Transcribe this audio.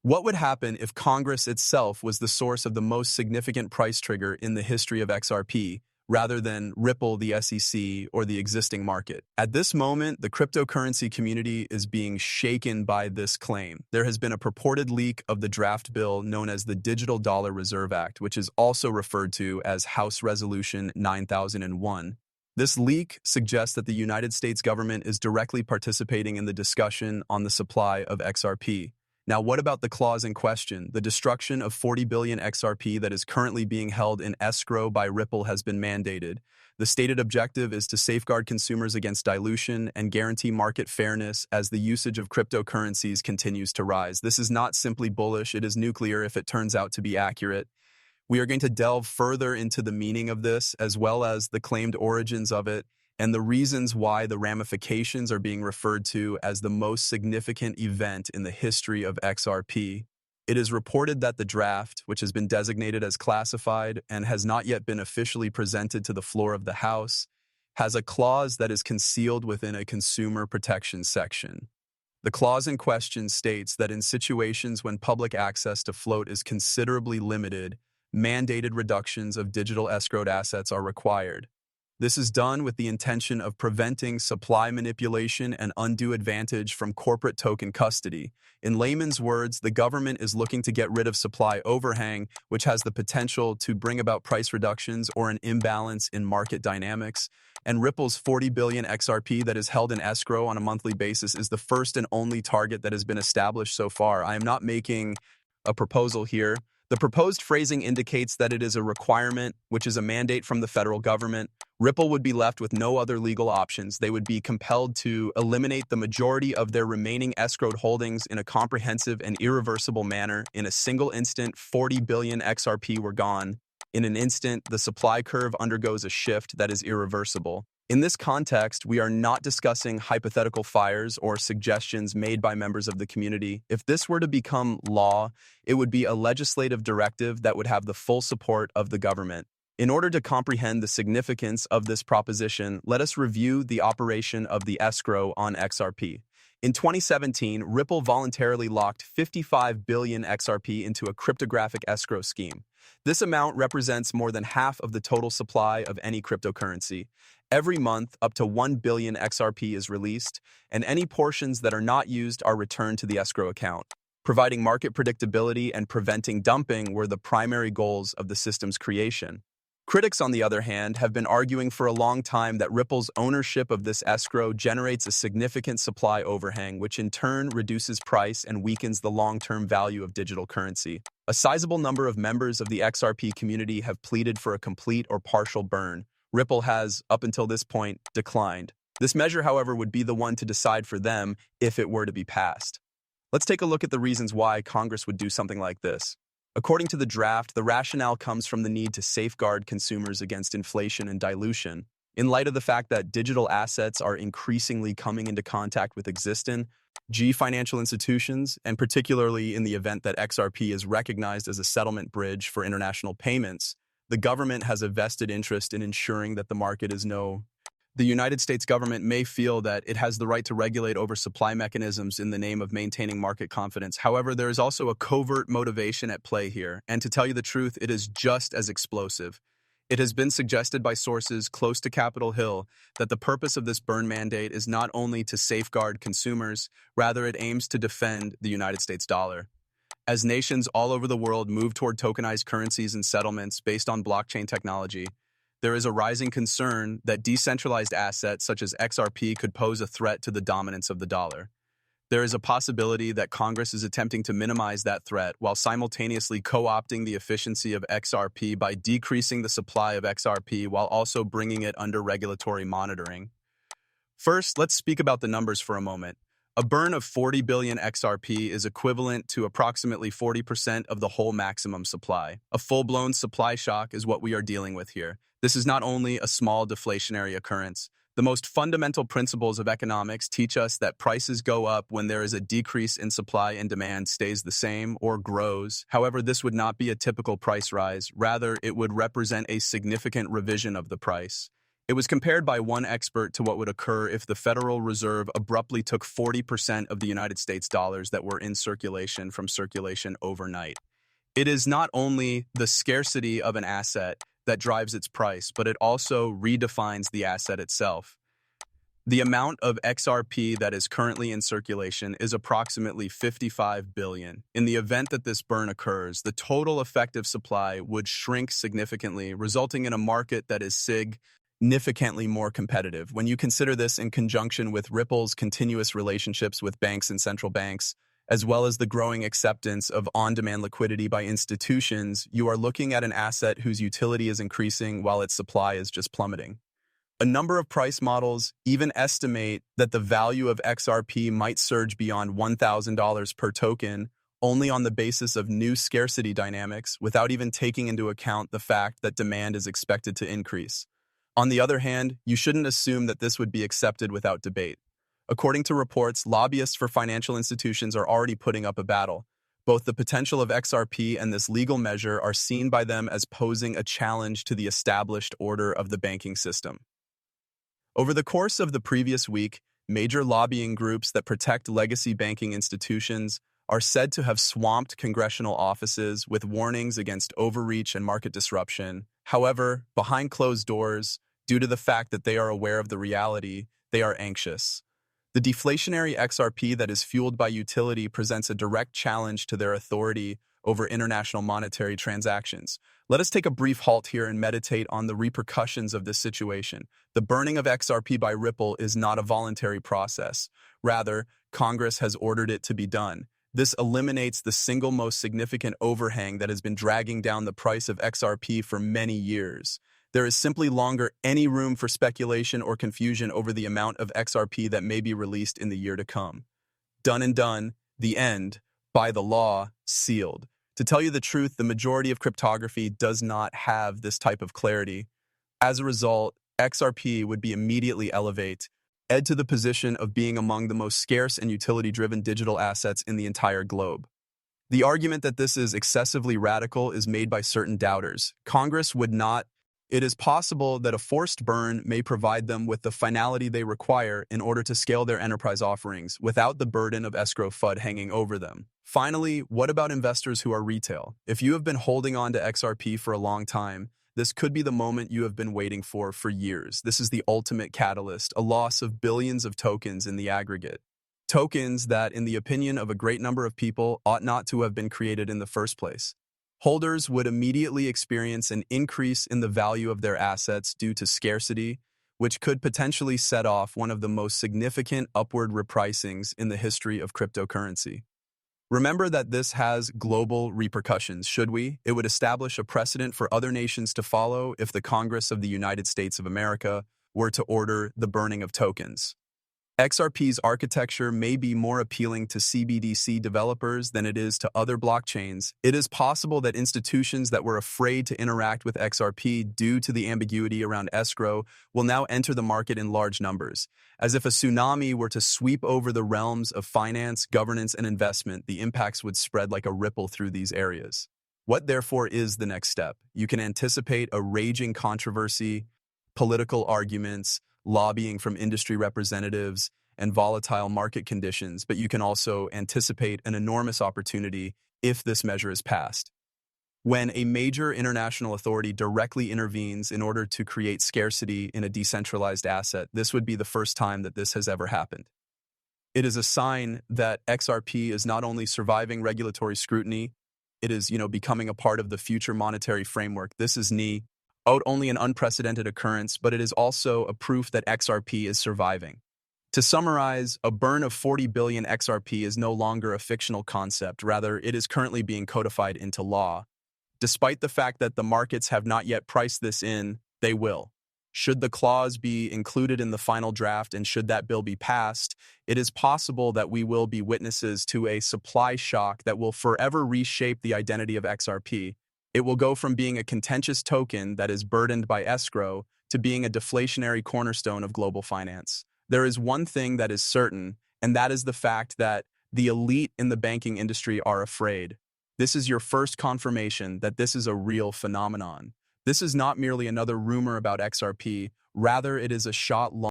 What would happen if Congress itself was the source of the most significant price trigger in the history of XRP, rather than Ripple, the SEC, or the existing market? At this moment, the cryptocurrency community is being shaken by this claim. There has been a purported leak of the draft bill known as the Digital Dollar Reserve Act, which is also referred to as House Resolution 9001. This leak suggests that the United States government is directly participating in the discussion on the supply of XRP. Now, what about the clause in question? The destruction of 40 billion XRP that is currently being held in escrow by Ripple has been mandated. The stated objective is to safeguard consumers against dilution and guarantee market fairness as the usage of cryptocurrencies continues to rise. This is not simply bullish, it is nuclear if it turns out to be accurate. We are going to delve further into the meaning of this, as well as the claimed origins of it, and the reasons why the ramifications are being referred to as the most significant event in the history of XRP. It is reported that the draft, which has been designated as classified and has not yet been officially presented to the floor of the House, has a clause that is concealed within a consumer protection section. The clause in question states that in situations when public access to float is considerably limited, mandated reductions of digital escrowed assets are required. This is done with the intention of preventing supply manipulation and undue advantage from corporate token custody. In layman's words, the government is looking to get rid of supply overhang, which has the potential to bring about price reductions or an imbalance in market dynamics. And Ripple's 40 billion XRP that is held in escrow on a monthly basis is the first and only target that has been established so far. I am not making a proposal here. The proposed phrasing indicates that it is a requirement, which is a mandate from the federal government. Ripple would be left with no other legal options. They would be compelled to eliminate the majority of their remaining escrowed holdings in a comprehensive and irreversible manner. In a single instant, 40 billion XRP were gone. In an instant, the supply curve undergoes a shift that is irreversible. In this context, we are not discussing hypothetical fires or suggestions made by members of the community. If this were to become law, it would be a legislative directive that would have the full support of the government. In order to comprehend the significance of this proposition, let us review the operation of the escrow on XRP. In 2017, Ripple voluntarily locked 55 billion XRP into a cryptographic escrow scheme. This amount represents more than half of the total supply of any cryptocurrency. Every month, up to 1 billion XRP is released, and any portions that are not used are returned to the escrow account. Providing market predictability and preventing dumping were the primary goals of the system's creation. Critics, on the other hand, have been arguing for a long time that Ripple's ownership of this escrow generates a significant supply overhang, which in turn reduces price and weakens the long-term value of digital currency. A sizable number of members of the XRP community have pleaded for a complete or partial burn. Ripple has, up until this point, declined. This measure, however, would be the one to decide for them if it were to be passed. Let's take a look at the reasons why Congress would do something like this. According to the draft, the rationale comes from the need to safeguard consumers against inflation and dilution. In light of the fact that digital assets are increasingly coming into contact with existing financial institutions, and particularly in the event that XRP is recognized as a settlement bridge for international payments, the government has a vested interest in ensuring that the market is The United States government may feel that it has the right to regulate over supply mechanisms in the name of maintaining market confidence. However, there is also a covert motivation at play here, and to tell you the truth, it is just as explosive. It has been suggested by sources close to Capitol Hill that the purpose of this burn mandate is not only to safeguard consumers, rather it aims to defend the United States dollar. As nations all over the world move toward tokenized currencies and settlements based on blockchain technology, there is a rising concern that decentralized assets such as XRP could pose a threat to the dominance of the dollar. There is a possibility that Congress is attempting to minimize that threat while simultaneously co-opting the efficiency of XRP by decreasing the supply of XRP while also bringing it under regulatory monitoring. First, let's speak about the numbers for a moment. A burn of 40 billion XRP is equivalent to approximately 40% of the whole maximum supply. A full-blown supply shock is what we are dealing with here. This is not only a small deflationary occurrence. The most fundamental principles of economics teach us that prices go up when there is a decrease in supply and demand stays the same or grows. However, this would not be a typical price rise. Rather, it would represent a significant revision of the price. It was compared by one expert to what would occur if the Federal Reserve abruptly took 40% of the United States dollars that were in circulation from circulation overnight. It is not only the scarcity of an asset that drives its price, but it also redefines the asset itself. The amount of XRP that is currently in circulation is approximately 55 billion. In the event that this burn occurs, the total effective supply would shrink significantly, resulting in a market that is significantly more competitive. When you consider this in conjunction with Ripple's continuous relationships with banks and central banks, as well as the growing acceptance of on-demand liquidity by institutions, you are looking at an asset whose utility is increasing while its supply is just plummeting. A number of price models even estimate that the value of XRP might surge beyond $1,000 per token only on the basis of new scarcity dynamics without even taking into account the fact that demand is expected to increase. On the other hand, you shouldn't assume that this would be accepted without debate. According to reports, lobbyists for financial institutions are already putting up a battle. Both the potential of XRP and this legal measure are seen by them as posing a challenge to the established order of the banking system. Over the course of the previous week, major lobbying groups that protect legacy banking institutions are said to have swamped congressional offices with warnings against overreach and market disruption. However, behind closed doors, due to the fact that they are aware of the reality, they are anxious. The deflationary XRP that is fueled by utility presents a direct challenge to their authority over international monetary transactions. Let us take a brief halt here and meditate on the repercussions of this situation. The burning of XRP by Ripple is not a voluntary process. Rather, Congress has ordered it to be done. This eliminates the single most significant overhang that has been dragging down the price of XRP for many years. There is simply longer any room for speculation or confusion over the amount of XRP that may be released in the year to come. Done and done, the end, by the law, sealed. To tell you the truth, the majority of cryptography does not have this type of clarity. As a result, XRP would be immediately elevate to the position of being among the most scarce and utility-driven digital assets in the entire globe. The argument that this is excessively radical is made by certain doubters. Congress would not. It is possible that a forced burn may provide them with the finality they require in order to scale their enterprise offerings without the burden of escrow FUD hanging over them. Finally, what about investors who are retail? If you have been holding on to XRP for a long time, this could be the moment you have been waiting for years. This is the ultimate catalyst, a loss of billions of tokens in the aggregate. Tokens that, in the opinion of a great number of people, ought not to have been created in the first place. Holders would immediately experience an increase in the value of their assets due to scarcity, which could potentially set off one of the most significant upward repricings in the history of cryptocurrency. Remember that this has global repercussions, should we? It would establish a precedent for other nations to follow if the Congress of the United States of America were to order the burning of tokens. XRP's architecture may be more appealing to CBDC developers than it is to other blockchains. It is possible that institutions that were afraid to interact with XRP due to the ambiguity around escrow will now enter the market in large numbers. As if a tsunami were to sweep over the realms of finance, governance, and investment, the impacts would spread like a ripple through these areas. What, therefore, is the next step? You can anticipate a raging controversy, political arguments, lobbying from industry representatives, and volatile market conditions, but you can also anticipate an enormous opportunity if this measure is passed. When a major international authority directly intervenes in order to create scarcity in a decentralized asset, this would be the first time that this has ever happened. It is a sign that XRP is not only surviving regulatory scrutiny, it is, becoming a part of the future monetary framework. This is not only an unprecedented occurrence, but it is also a proof that XRP is surviving. To summarize, a burn of 40 billion XRP is no longer a fictional concept. Rather, it is currently being codified into law. Despite the fact that the markets have not yet priced this in, they will. Should the clause be included in the final draft and should that bill be passed, it is possible that we will be witnesses to a supply shock that will forever reshape the identity of XRP. It will go from being a contentious token that is burdened by escrow to being a deflationary cornerstone of global finance. There is one thing that is certain, and that is the fact that the elite in the banking industry are afraid. This is your first confirmation that this is a real phenomenon. This is not merely another rumor about XRP, rather it is a shot